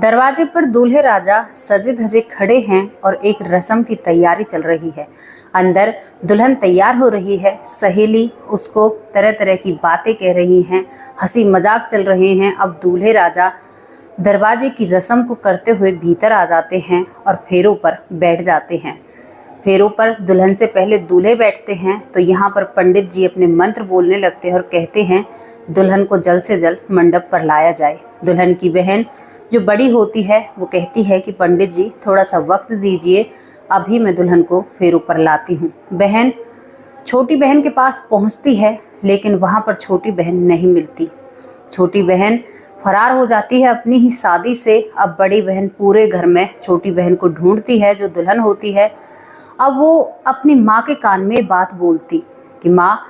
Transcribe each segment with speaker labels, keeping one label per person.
Speaker 1: दरवाजे पर दूल्हे राजा सजे धजे खड़े हैं और एक रस्म की तैयारी चल रही है। अंदर दुल्हन तैयार हो रही है। सहेली उसको तरह तरह की बातें कह रही हैं, हंसी मजाक चल रहे हैं। अब दूल्हे राजा दरवाजे की रस्म को करते हुए भीतर आ जाते हैं और फेरों पर बैठ जाते हैं। फेरों पर दुल्हन से पहले दूल्हे बैठते हैं तो यहाँ पर पंडित जी अपने मंत्र बोलने लगते हैं और कहते हैं दुल्हन को जल्द से जल्द मंडप पर लाया जाए। दुल्हन की बहन जो बड़ी होती है वो कहती है कि पंडित जी थोड़ा सा वक्त दीजिए, अभी मैं दुल्हन को फेरों पर लाती हूँ। बहन छोटी बहन के पास पहुँचती है लेकिन वहाँ पर छोटी बहन नहीं मिलती। छोटी बहन फरार हो जाती है अपनी ही शादी से। अब बड़ी बहन पूरे घर में छोटी बहन को ढूंढती है जो दुल्हन होती है। अब वो अपनी माँ के कान में बात बोलती कि माँ,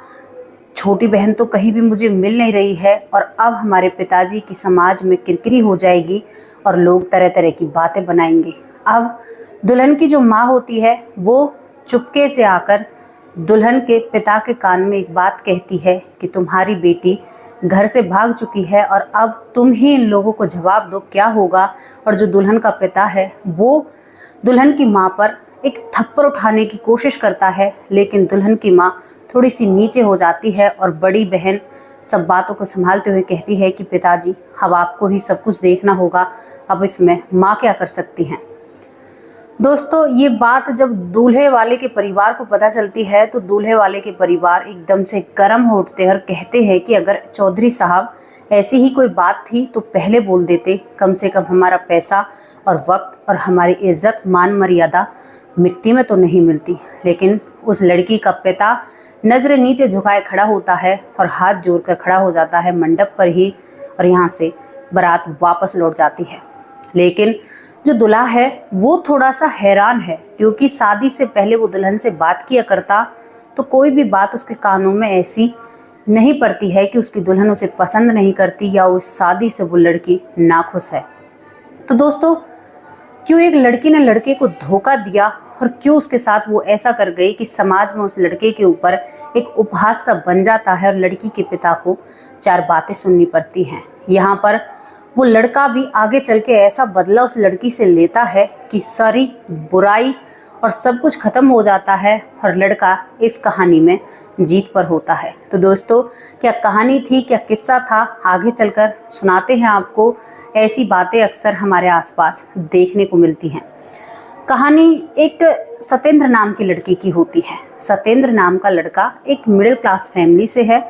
Speaker 1: छोटी बहन तो कहीं भी मुझे मिल नहीं रही है और अब हमारे पिताजी की समाज में किरकिरी हो जाएगी और लोग तरह तरह की बातें बनाएंगे। अब दुल्हन की जो माँ होती है वो चुपके से आकर दुल्हन के पिता के कान में एक बात कहती है कि तुम्हारी बेटी घर से भाग चुकी है और अब तुम ही इन लोगों को जवाब दो क्या होगा। और जो दुल्हन का पिता है वो दुल्हन की माँ पर एक थप्पड़ उठाने की कोशिश करता है, लेकिन दुल्हन की माँ थोड़ी सी नीचे हो जाती है और बड़ी बहन सब बातों को संभालते हुए कहती है कि पिताजी अब आपको ही सब कुछ देखना होगा, अब इसमें माँ क्या कर सकती हैं। दोस्तों, ये बात जब दूल्हे वाले के परिवार को पता चलती है तो दूल्हे वाले के परिवार एकदम से गर्म हो उठते हैं और कहते हैं कि अगर चौधरी साहब ऐसी ही कोई बात थी तो पहले बोल देते, कम से कम हमारा पैसा और वक्त और हमारी इज्जत मान मर्यादा मिट्टी में तो नहीं मिलती। लेकिन उस लड़की का पिता नजरें नीचे झुकाए खड़ा होता है और हाथ जोड़कर खड़ा हो जाता है मंडप पर ही, और यहाँ से बारात वापस लौट जाती है। लेकिन जो दूल्हा है वो थोड़ा सा हैरान है, क्योंकि शादी से पहले वो दुल्हन से बात किया करता तो कोई भी बात उसके कानों में ऐसी नहीं पड़ती है कि उसकी दुल्हन उसे पसंद नहीं करती या उस शादी से वो लड़की नाखुश है। तो दोस्तों, क्यों एक लड़की ने लड़के को धोखा दिया और क्यों उसके साथ वो ऐसा कर गई कि समाज में उस लड़के के ऊपर एक उपहास सा बन जाता है और लड़की के पिता को चार बातें सुननी पड़ती हैं। यहाँ पर वो लड़का भी आगे चल के ऐसा बदला उस लड़की से लेता है कि सारी बुराई और सब कुछ खत्म हो जाता है और लड़का इस कहानी में जीत पर होता है। तो दोस्तों, क्या कहानी थी, क्या किस्सा था, आगे चलकर सुनाते हैं आपको। ऐसी बातें अक्सर हमारे आसपास देखने को मिलती हैं। कहानी एक सत्येंद्र नाम की लड़की की होती है। सत्येंद्र नाम का लड़का एक मिडिल क्लास फैमिली से है।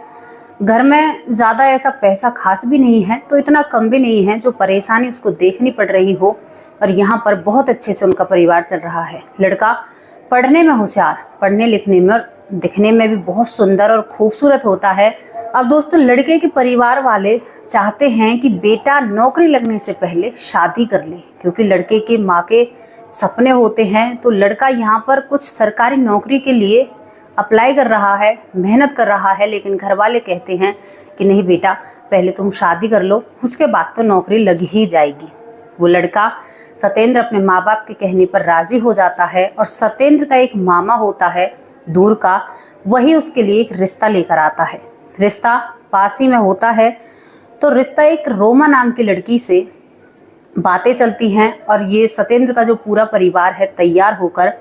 Speaker 1: घर में ज़्यादा ऐसा पैसा खास भी नहीं है तो इतना कम भी नहीं है जो परेशानी उसको देखनी पड़ रही हो, और यहाँ पर बहुत अच्छे से उनका परिवार चल रहा है। लड़का पढ़ने में होशियार, पढ़ने लिखने में और दिखने में भी बहुत सुंदर और खूबसूरत होता है। अब दोस्तों, लड़के के परिवार वाले चाहते हैं कि बेटा नौकरी लगने से पहले शादी कर ले, क्योंकि लड़के के माँ के सपने होते हैं। तो लड़का यहाँ पर कुछ सरकारी नौकरी के लिए अप्लाई कर रहा है, मेहनत कर रहा है, लेकिन घर वाले कहते हैं कि नहीं बेटा, पहले तुम शादी कर लो, उसके बाद तो नौकरी लग ही जाएगी। वो लड़का सत्येंद्र अपने माँ बाप के कहने पर राजी हो जाता है और सत्येंद्र का एक मामा होता है दूर का, वही उसके लिए एक रिश्ता लेकर आता है। रिश्ता पास ही में होता है। तो रिश्ता एक रोमा नाम की लड़की से बातें चलती हैं और ये सत्येंद्र का जो पूरा परिवार है तैयार होकर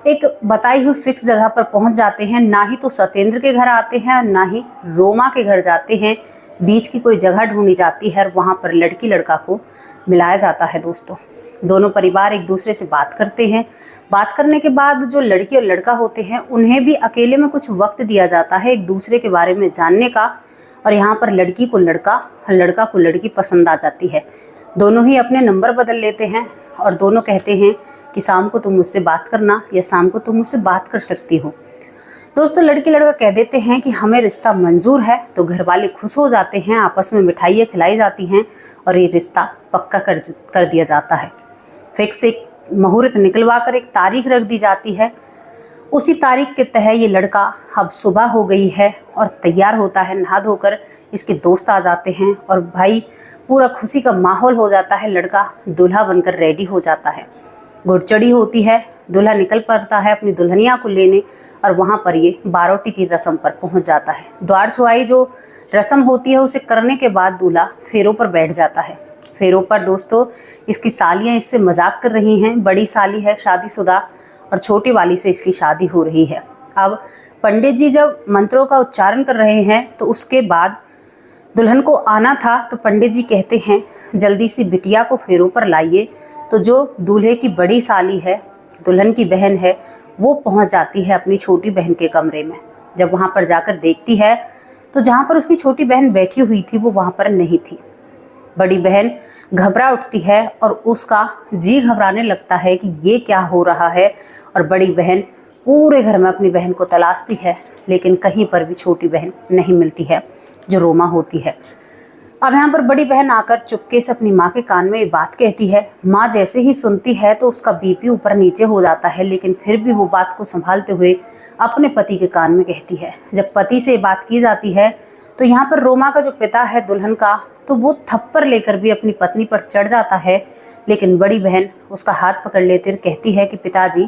Speaker 1: एक बताई हुई फिक्स जगह पर पहुंच जाते हैं। ना ही तो सत्येंद्र के घर आते हैं और ना ही रोमा के घर जाते हैं, बीच की कोई जगह ढूंढी जाती है और वहाँ पर लड़की लड़का को मिलाया जाता है। दोस्तों, दोनों परिवार एक दूसरे से बात करते हैं। बात करने के बाद जो लड़की और लड़का होते हैं उन्हें भी अकेले में कुछ वक्त दिया जाता है एक दूसरे के बारे में जानने का, और यहाँ पर लड़की को लड़का और लड़का को लड़की पसंद आ जाती है। दोनों ही अपने नंबर बदल लेते हैं और दोनों कहते हैं कि शाम को तुम मुझसे बात करना या शाम को तुम मुझसे बात कर सकती हो। दोस्तों, लड़की लड़का कह देते हैं कि हमें रिश्ता मंजूर है। तो घर वाले खुश हो जाते हैं, आपस में मिठाइयाँ खिलाई जाती हैं और ये रिश्ता पक्का कर दिया जाता है। फिक्स एक मुहूर्त निकलवा कर एक तारीख रख दी जाती है। उसी तारीख के तहत ये लड़का, अब सुबह हो गई है और तैयार होता है, नहा धोकर इसके दोस्त आ जाते हैं और भाई पूरा खुशी का माहौल हो जाता है। लड़का दूल्हा बनकर रेडी हो जाता है, घुड़चड़ी होती है, दूल्हा निकल पड़ता है अपनी दुल्हनिया को लेने और वहाँ पर ये बारोटी की रस्म पर पहुँच जाता है। द्वार छुआई जो रस्म होती है उसे करने के बाद दूल्हा फेरों पर बैठ जाता है। फेरों पर दोस्तों इसकी सालियां इससे मजाक कर रही हैं। बड़ी साली है शादीशुदा और छोटी वाली से इसकी शादी हो रही है। अब पंडित जी जब मंत्रों का उच्चारण कर रहे हैं तो उसके बाद दुल्हन को आना था, तो पंडित जी कहते हैं जल्दी सी बिटिया को फेरों पर लाइए। तो जो दूल्हे की बड़ी साली है, दुल्हन की बहन है, वो पहुंच जाती है अपनी छोटी बहन के कमरे में। जब वहां पर जाकर देखती है तो जहां पर उसकी छोटी बहन बैठी हुई थी वो वहां पर नहीं थी। बड़ी बहन घबरा उठती है और उसका जी घबराने लगता है कि ये क्या हो रहा है। और बड़ी बहन पूरे घर में अपनी बहन को तलाशती है, लेकिन कहीं पर भी छोटी बहन नहीं मिलती है जो रोमा होती है। अब यहाँ पर बड़ी बहन आकर चुपके से अपनी माँ के कान में ये बात कहती है। माँ जैसे ही सुनती है तो उसका बीपी ऊपर नीचे हो जाता है, लेकिन फिर भी वो बात को संभालते हुए अपने पति के कान में कहती है। जब पति से बात की जाती है तो यहाँ पर रोमा का जो पिता है दुल्हन का, तो वो थप्पड़ लेकर भी अपनी पत्नी पर चढ़ जाता है, लेकिन बड़ी बहन उसका हाथ पकड़ लेती और कहती है कि पिताजी,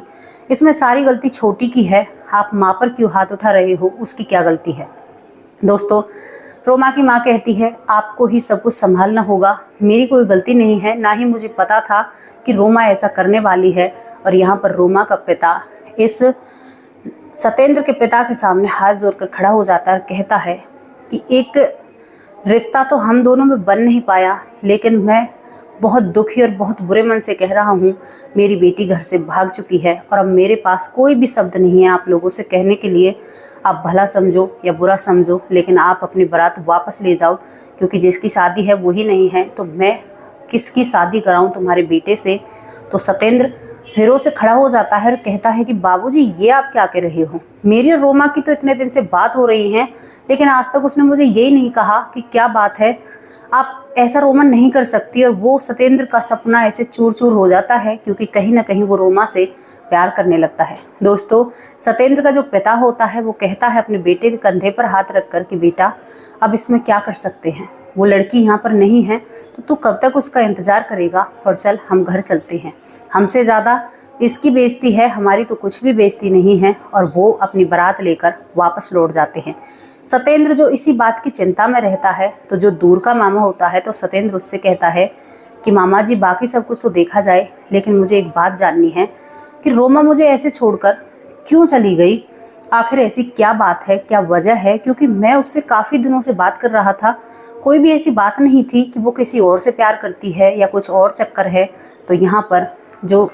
Speaker 1: इसमें सारी गलती छोटी की है, आप माँ पर क्यों हाथ उठा रहे हो, उसकी क्या गलती है। दोस्तों रोमा की माँ कहती है आपको ही सब कुछ संभालना होगा, मेरी कोई गलती नहीं है, ना ही मुझे पता था कि रोमा ऐसा करने वाली है। और यहाँ पर रोमा का पिता इस सतेंद्र के पिता के सामने हाथ जोड़कर खड़ा हो जाता है और कहता है कि एक रिश्ता तो हम दोनों में बन नहीं पाया, लेकिन मैं बहुत दुखी और बहुत बुरे मन से कह रहा हूँ, मेरी बेटी घर से भाग चुकी है और अब मेरे पास कोई भी शब्द नहीं है आप लोगों से कहने के लिए। आप भला समझो या बुरा समझो, लेकिन आप अपनी बारात वापस ले जाओ, क्योंकि जिसकी शादी है वही नहीं है, तो मैं किसकी शादी कराऊं तुम्हारे बेटे से। तो सतेंद्र फेरों से खड़ा हो जाता है और कहता है कि बाबूजी ये आप क्या कह रहे हो, मेरी और रोमा की तो इतने दिन से बात हो रही है, लेकिन आज तक उसने मुझे यही नहीं कहा कि क्या बात है। आप ऐसा रोमा नहीं कर सकती। और वो सतेंद्र का सपना ऐसे चूर चूर हो जाता है, क्योंकि कहीं ना कहीं वो रोमा से प्यार करने लगता है। दोस्तों सतेंद्र का जो पिता होता है वो कहता है अपने बेटे के कंधे पर हाथ रखकर कि बेटा अब इसमें क्या कर सकते हैं, वो लड़की यहाँ पर नहीं है, तो तू कब तक उसका इंतज़ार करेगा, और चल हम घर चलते हैं, हमसे ज़्यादा इसकी बेइज्जती है, हमारी तो कुछ भी बेइज्जती नहीं है। और वो अपनी बारात लेकर वापस लौट जाते हैं। सतेंद्र जो इसी बात की चिंता में रहता है, तो जो दूर का मामा होता है, तो सतेंद्र उससे कहता है कि मामा जी बाकी सब कुछ तो देखा जाए, लेकिन मुझे एक बात जाननी है कि रोमा मुझे ऐसे छोड़कर क्यों चली गई, आखिर ऐसी क्या बात है, क्या वजह है, क्योंकि मैं उससे काफ़ी दिनों से बात कर रहा था, कोई भी ऐसी बात नहीं थी कि वो किसी और से प्यार करती है या कुछ और चक्कर है। तो यहाँ पर जो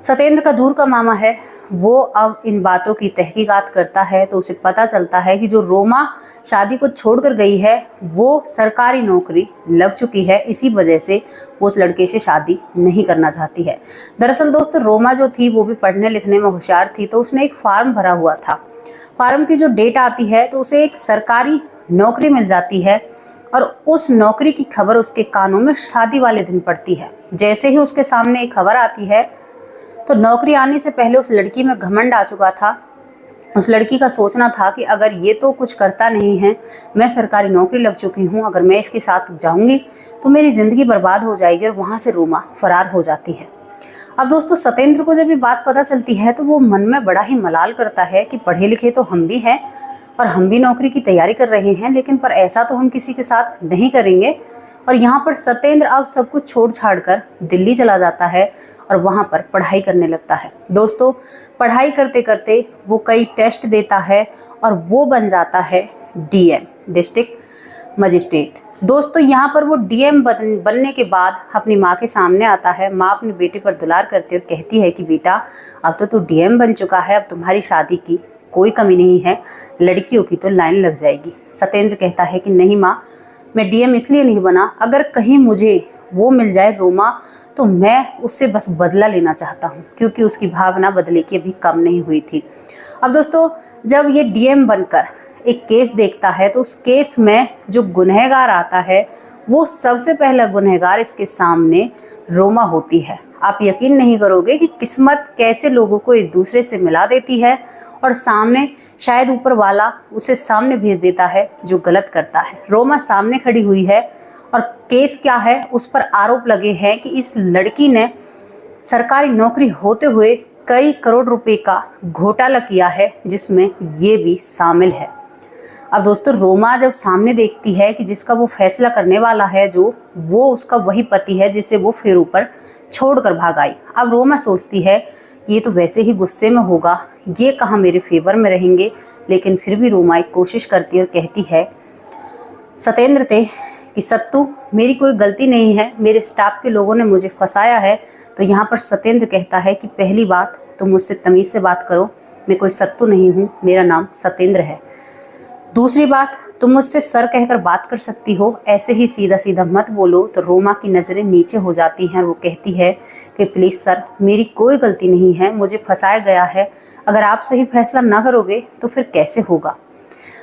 Speaker 1: सतेंद्र का दूर का मामा है वो अब इन बातों की तहकीकात करता है, तो उसे पता चलता है कि जो रोमा शादी को छोड़कर गई है वो सरकारी नौकरी लग चुकी है, इसी वजह से वो उस लड़के से शादी नहीं करना चाहती है। दरअसल दोस्तों रोमा जो थी वो भी पढ़ने लिखने में होशियार थी, तो उसने एक फार्म भरा हुआ था। फार्म की जो डेट आती है तो उसे एक सरकारी नौकरी मिल जाती है, और उस नौकरी की खबर उसके कानों में शादी वाले दिन पड़ती है। जैसे ही उसके सामने एक खबर आती है तो नौकरी आने से पहले उस लड़की में घमंड आ चुका था। उस लड़की का सोचना था कि अगर ये तो कुछ करता नहीं है, मैं सरकारी नौकरी लग चुकी हूँ, अगर मैं इसके साथ जाऊँगी तो मेरी ज़िंदगी बर्बाद हो जाएगी, और वहाँ से रोमा फरार हो जाती है। अब दोस्तों सतेंद्र को जब ये बात पता चलती है तो वो मन में बड़ा ही मलाल करता है कि पढ़े लिखे तो हम भी हैं और हम भी नौकरी की तैयारी कर रहे हैं, लेकिन पर ऐसा तो हम किसी के साथ नहीं करेंगे। और यहाँ पर सतेंद्र अब सब कुछ छोड़ छाड़ कर दिल्ली चला जाता है और वहाँ पर पढ़ाई करने लगता है। दोस्तों पढ़ाई करते करते वो कई टेस्ट देता है और वो बन जाता है डीएम, डिस्ट्रिक्ट मजिस्ट्रेट। दोस्तों यहाँ पर वो डीएम बनने के बाद अपनी माँ के सामने आता है। माँ अपने बेटे पर दुलार करती और कहती है कि बेटा अब तो तू डीएम बन चुका है, अब तुम्हारी शादी की कोई कमी नहीं है, लड़कियों की तो लाइन लग जाएगी। सतेंद्र कहता है कि नहीं माँ, मैं डीएम इसलिए नहीं बना, अगर कहीं मुझे वो मिल जाए रोमा तो मैं उससे बस बदला लेना चाहता हूँ, क्योंकि उसकी भावना बदले की अभी कम नहीं हुई थी। अब दोस्तों जब ये डीएम बनकर एक केस देखता है तो उस केस में जो गुनहगार आता है वो सबसे पहला गुनहगार इसके सामने रोमा होती है। आप यकीन नहीं करोगे कि किस्मत कैसे लोगों को एक दूसरे से मिला देती है, और सामने शायद ऊपर वाला उसे सामने भेज देता है जो गलत करता है। रोमा सामने खड़ी हुई है और केस क्या है, उस पर आरोप लगे हैं कि इस लड़की ने सरकारी नौकरी होते हुए कई करोड़ रुपए का घोटाला किया है, जिसमें ये भी शामिल है। अब दोस्तों रोमा जब सामने देखती है कि जिसका वो फैसला करने वाला है जो वो उसका वही पति है जिसे वो फिर ऊपर छोड़कर भाग आई। अब रोमा सोचती है ये तो वैसे ही गुस्से में होगा, ये कहाँ मेरे फेवर में रहेंगे। लेकिन फिर भी रोमा एक कोशिश करती है और कहती है सतेंद्र थे कि सत्तू मेरी कोई गलती नहीं है, मेरे स्टाफ के लोगों ने मुझे फंसाया है। तो यहाँ पर सतेंद्र कहता है कि पहली बात तुम मुझसे तमीज़ से बात करो, मैं कोई सत्तू नहीं हूँ, मेरा नाम सतेंद्र है। दूसरी बात, तुम मुझसे सर कहकर बात कर सकती हो, ऐसे ही सीधा सीधा मत बोलो। तो रोमा की नज़रें नीचे हो जाती हैं। वो कहती है कि प्लीज़ सर, मेरी कोई गलती नहीं है, मुझे फंसाया गया है, अगर आप सही फैसला ना करोगे तो फिर कैसे होगा।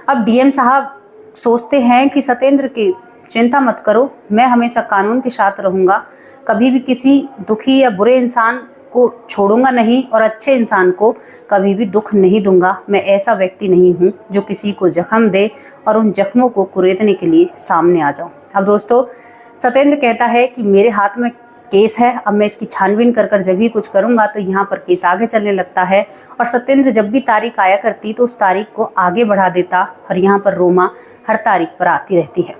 Speaker 1: अब डीएम साहब सोचते हैं कि सतेंद्र की चिंता मत करो, मैं हमेशा कानून के साथ रहूँगा, कभी भी किसी दुखी या बुरे इंसान को छोड़ूंगा नहीं और अच्छे इंसान को कभी भी दुख नहीं दूंगा। मैं ऐसा व्यक्ति नहीं हूँ जो किसी को जख्म दे और उन जख्मों को कुरेदने के लिए सामने आ जाऊं। अब दोस्तों सतेंद्र कहता है कि मेरे हाथ में केस है, अब मैं इसकी छानबीन कर जब भी कुछ करूंगा तो यहाँ पर केस आगे चलने लगता है। और सतेंद्र जब भी तारीख आया करती तो उस तारीख को आगे बढ़ा देता और यहाँ पर रोमा हर तारीख पर आती रहती है।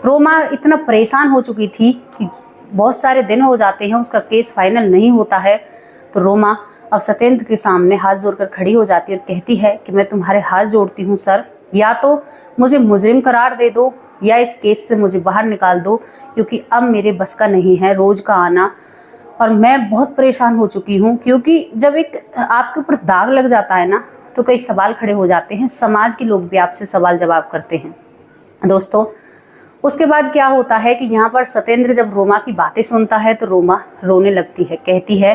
Speaker 1: रोमा इतना परेशान हो चुकी थी कि बहुत सारे दिन हो जाते हैं, उसका केस फाइनल नहीं होता है। तो रोमा अब सतेंद्र के सामने हाथ जोड़कर खड़ी हो जाती है और कहती है कि मैं तुम्हारे हाथ जोड़ती हूँ सर, या तो मुझे मुजरिम करार दे दो या इस केस से मुझे बाहर निकाल दो, क्योंकि अब मेरे बस का नहीं है रोज़ का आना और मैं बहुत परेशान हो चुकी हूँ। क्योंकि जब एक आपके ऊपर दाग लग जाता है ना तो कई सवाल खड़े हो जाते हैं, समाज के लोग भी आपसे सवाल जवाब करते हैं। दोस्तों उसके बाद क्या होता है कि यहाँ पर सतेंद्र जब रोमा की बातें सुनता है तो रोमा रोने लगती है, कहती है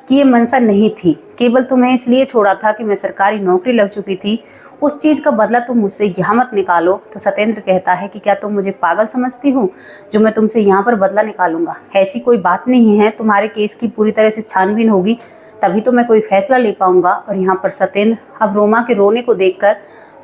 Speaker 1: कि ये मनसा नहीं थी, केवल तुम्हें इसलिए छोड़ा था कि मैं सरकारी नौकरी लग चुकी थी, उस चीज़ का बदला तुम मुझसे यहाँ मत निकालो। तो सतेंद्र कहता है कि क्या तुम मुझे पागल समझती हो जो मैं तुमसे यहाँ पर बदला निकालूंगा, ऐसी कोई बात नहीं है, तुम्हारे केस की पूरी तरह से छानबीन होगी तभी तो मैं कोई फैसला ले पाऊंगा। और यहाँ पर सतेंद्र अब रोमा के रोने को देखकर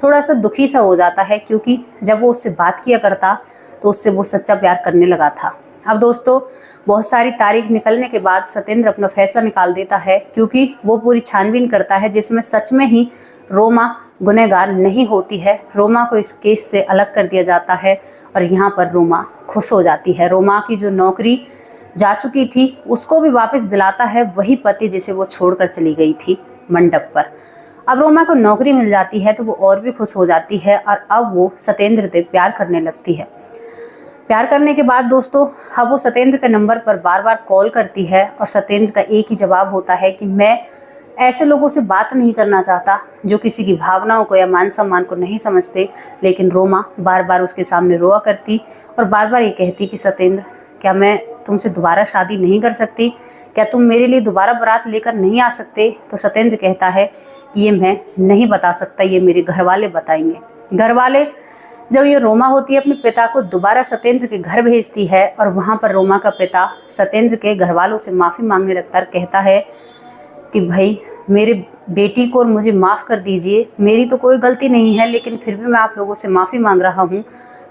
Speaker 1: थोड़ा सा दुखी सा हो जाता है, क्योंकि जब वो उससे बात किया करता तो उससे वो सच्चा प्यार करने लगा था। अब दोस्तों बहुत सारी तारीख निकलने के बाद सतेंद्र अपना फैसला निकाल देता है, क्योंकि वो पूरी छानबीन करता है जिसमें सच में ही रोमा गुनहगार नहीं होती है। रोमा को इस केस से अलग कर दिया जाता है और यहाँ पर रोमा खुश हो जाती है। रोमा की जो नौकरी जा चुकी थी उसको भी वापस दिलाता है वही पति जिसे वो छोड़कर चली गई थी मंडप पर। अब रोमा को नौकरी मिल जाती है तो वो और भी खुश हो जाती है और अब वो सतेंद्र से प्यार करने लगती है। प्यार करने के बाद दोस्तों अब वो सतेंद्र के नंबर पर बार बार कॉल करती है और सतेंद्र का एक ही जवाब होता है कि मैं ऐसे लोगों से बात नहीं करना चाहता जो किसी की भावनाओं को या मान सम्मान को नहीं समझते। लेकिन रोमा बार बार उसके सामने रोआ करती और बार बार ये कहती कि सतेंद्र, क्या मैं तुमसे दोबारा शादी नहीं कर सकती, क्या तुम मेरे लिए दोबारा बारात लेकर नहीं आ सकते। तो सतेंद्र कहता है कि ये मैं नहीं बता सकता, ये मेरे घर वाले बताएंगे। घर वाले जब ये रोमा होती है अपने पिता को दोबारा सतेंद्र के घर भेजती है और वहाँ पर रोमा का पिता सतेंद्र के घर वालों से माफ़ी मांगने लगता है, कहता है कि भाई मेरे बेटी को और मुझे माफ़ कर दीजिए, मेरी तो कोई गलती नहीं है लेकिन फिर भी मैं आप लोगों से माफ़ी मांग रहा हूँ।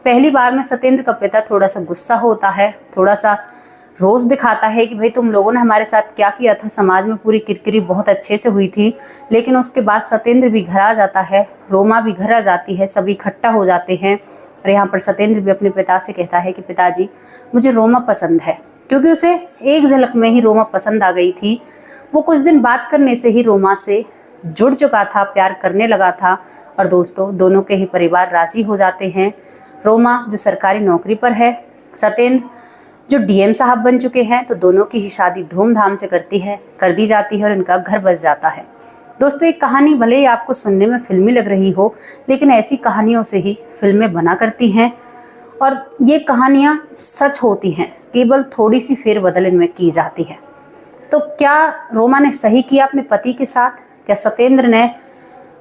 Speaker 1: पहली बार में सतेंद्र का पिता थोड़ा सा गुस्सा होता है, थोड़ा सा रोज़ दिखाता है कि भाई तुम लोगों ने हमारे साथ क्या किया था, समाज में पूरी किरकिरी बहुत अच्छे से हुई थी। लेकिन उसके बाद सतेंद्र भी घर आ जाता है, रोमा भी घर आ जाती है, सभी इकट्ठा हो जाते हैं और यहाँ पर सतेंद्र भी अपने पिता से कहता है कि पिताजी मुझे रोमा पसंद है, क्योंकि उसे एक झलक में ही रोमा पसंद आ गई थी। वो कुछ दिन बात करने से ही रोमा से जुड़ चुका था, प्यार करने लगा था और दोस्तों दोनों के ही परिवार राजी हो जाते हैं। रोमा जो सरकारी नौकरी पर है, सतेंद्र जो डीएम साहब बन चुके हैं, तो दोनों की ही शादी धूमधाम से कर दी जाती है और इनका घर बस जाता है। दोस्तों एक कहानी भले ही आपको सुनने में फिल्मी लग रही हो, लेकिन ऐसी कहानियों से ही फिल्में बना करती हैं और ये कहानियाँ सच होती हैं, केवल थोड़ी सी फेरबदल इनमें की जाती है। तो क्या रोमा ने सही किया अपने पति के साथ? क्या सतेंद्र ने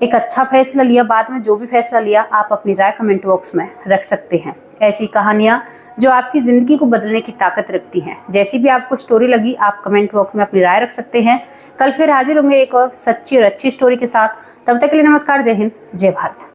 Speaker 1: एक अच्छा फैसला लिया? बाद में जो भी फैसला लिया आप अपनी राय कमेंट बॉक्स में रख सकते हैं। ऐसी कहानियाँ जो आपकी ज़िंदगी को बदलने की ताकत रखती हैं, जैसी भी आपको स्टोरी लगी आप कमेंट बॉक्स में अपनी राय रख सकते हैं। कल फिर हाजिर होंगे एक और सच्ची और अच्छी स्टोरी के साथ। तब तक के लिए नमस्कार, जय हिंद, जय भारत।